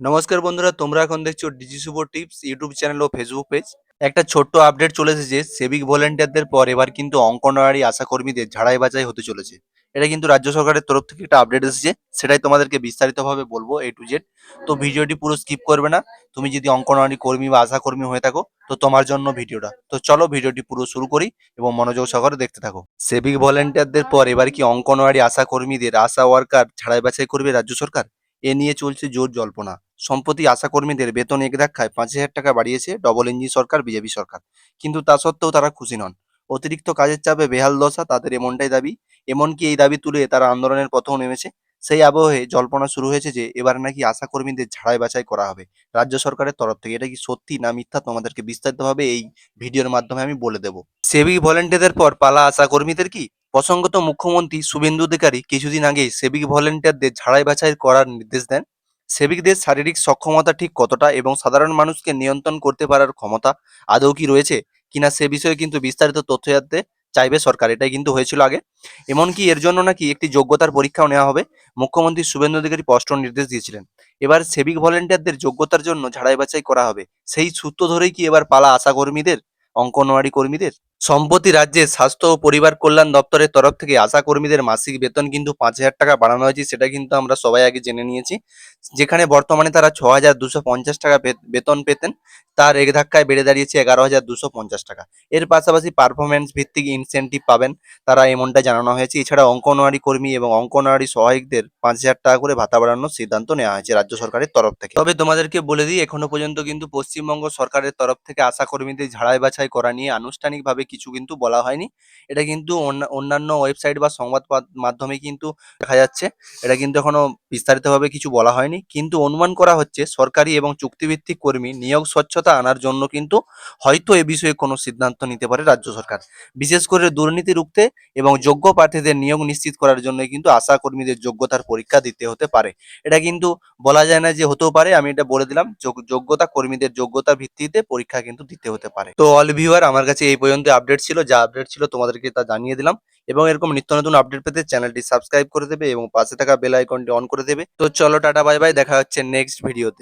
নমস্কার বন্ধুরা, তোমরা এখন দেখছো DG super tips YouTube channel ও ফেসবুক পেজ। একটা ছোট্ট আপডেট চলে এসেছে সিভিক ভলেন্টিয়ারদের পর এবার কিন্তু অঙ্গনওয়াড়ি আশাকর্মীদের ঝাড়াই বাছাই হতে চলেছে। এটা কিন্তু রাজ্য সরকারের তরফ থেকে একটা আপডেট এসেছে, সেটাই তোমাদেরকে বিস্তারিতভাবে বলবো এ টু জেড। তো ভিডিওটি পুরো স্কিপ করবে না। তুমি যদি অঙ্গনওয়াড়ি কর্মী বা আশাকর্মী হয়ে থাকো তো তোমার জন্য ভিডিওটা। তো চলো ভিডিওটি পুরো শুরু করি এবং মনোযোগ সহকারে দেখতে থাকো। সিভিক ভলেন্টিয়ারদের পর এবার কি অঙ্গনওয়াড়ি আশাকর্মীদের আশা ওয়ার্কার ঝাড়াই বাছাই করবে রাজ্য সরকার? এ নিয়ে চলছে জোর জল্পনা। সম্প্রতি আশাকর্মীদের বেতন এক ধাক্কায় ৫,০০০ টাকা বাড়িয়েছে ডবল ইঞ্জিন সরকার, বিজেপি সরকার। কিন্তু তা সত্ত্বেও তারা খুশি নন। অতিরিক্ত কাজের চাপে বেহাল দশা তাদের, এমনটাই দাবি। এমনকি এই দাবি তুলে তারা আন্দোলনের পথেও নেমেছে। সেই আবহে জল্পনা শুরু হয়েছে যে এবার নাকি আশাকর্মীদের ঝাড়াই বাছাই করা হবে রাজ্য সরকারের তরফ থেকে। এটা কি সত্যি না মিথ্যা তোমাদেরকে বিস্তারিতভাবে এই ভিডিওর মাধ্যমে আমি বলে দেবো। সেবিক ভলেন্টিয়ারদের পর পালা আশাকর্মীদের কি? প্রসঙ্গত, মুখ্যমন্ত্রী শুভেন্দু অধিকারী কিছুদিন আগেই সেবিক ভলেন্টিয়ারদের ঝাড়াই বাছাই করার নির্দেশ দেন। সেবিকদের শারীরিক সক্ষমতা ঠিক কতটা এবং সাধারণ মানুষকে নিয়ন্ত্রণ করতে পারার ক্ষমতা আদৌ কি রয়েছে কিনা সে বিষয়ে কিন্তু বিস্তারিত তথ্য জানতে চাইবে সরকার। এটাই কিন্তু হয়েছিল আগে। এমনকি এর জন্য নাকি একটি যোগ্যতার পরীক্ষাও নেওয়া হবে। মুখ্যমন্ত্রী শুভেন্দু অধিকারী স্পষ্ট নির্দেশ দিয়েছিলেন। এবার সেবিক ভলেন্টিয়ারদের যোগ্যতার জন্য ঝাড়াই বাছাই করা হবে। সেই সূত্র ধরেই কি এবার পালা আশা কর্মীদের, অঙ্গনওয়াড়ি কর্মীদের? সম্প্রতি রাজ্যের স্বাস্থ্য ও পরিবার কল্যাণ দপ্তরের তরফ থেকে আশা কর্মীদের মাসিক বেতন কিন্তু ৫,০০০ টাকা বাড়ানো হয়েছে, সেটা কিন্তু আমরা সবাই আগে জেনে নিয়েছি। যেখানে বর্তমানে তারা ৬,২৫০ টাকা বেতন পেতেন, তার এক ধাক্কায় বেড়ে দাঁড়িয়েছে ১১,২৫০ টাকা। এর পাশাপাশি পারফরমেন্স ভিত্তিক ইনসেনটিভ পাবেন তারা, এমনটা জানানো হয়েছে। এছাড়া অঙ্গনওয়াড়ি কর্মী এবং অঙ্গনওয়াড়ি সহায়কদের ৫,০০০ টাকা করে ভাতা বাড়ানোর সিদ্ধান্ত নেওয়া হয়েছে রাজ্য সরকারের তরফ থেকে। তবে তোমাদেরকে বলে দিই, এখনো পর্যন্ত কিন্তু পশ্চিমবঙ্গ সরকারের তরফ থেকে আশা কর্মীদের ঝাড়াই বাছাই করা নিয়ে আনুষ্ঠানিকভাবে কিছু কিন্তু বলা হয়নি। এটা কিন্তু অন্যান্য ওয়েবসাইট বা সংবাদ মাধ্যমে কিন্তু দেখা যাচ্ছে। এটা কিন্তু এখনো বিস্তারিতভাবে কিছু বলা হয়নি, কিন্তু অনুমান করা হচ্ছে সরকারি এবং চুক্তিভিত্তিক কর্মী নিয়োগ স্বচ্ছতা আনার জন্য কিন্তু হয়তো এ বিষয়ে কোনো সিদ্ধান্ত নিতে পারে রাজ্য সরকার। বিশেষ করে দুর্নীতি রুখতে এবং যোগ্য প্রার্থীদের নিয়োগ নিশ্চিত করার জন্য কিন্তু আশা কর্মীদের যোগ্যতার পরীক্ষা দিতে হতে পারে। এটা কিন্তু বলা যায় না যে হতেও পারে, আমি এটা বলে দিলাম। যোগ্যতা, কর্মীদের যোগ্যতা ভিত্তিতে পরীক্ষা কিন্তু দিতে হতে পারে। তো অল ভিউয়ার, আমার কাছে এই পর্যন্ত আপডেট ছিল। যা আপডেট ছিল তোমাদেরকে তা জানিয়ে দিলাম। এবং এরকম নিত্য নতুন আপডেট পেতে চ্যানেলটি সাবস্ক্রাইব করে দেবে এবং পাশে থাকা বেল আইকনটি অন করে দেবে। তো চলো, টাটা বাই বাই, দেখা হচ্ছে নেক্সট ভিডিওতে।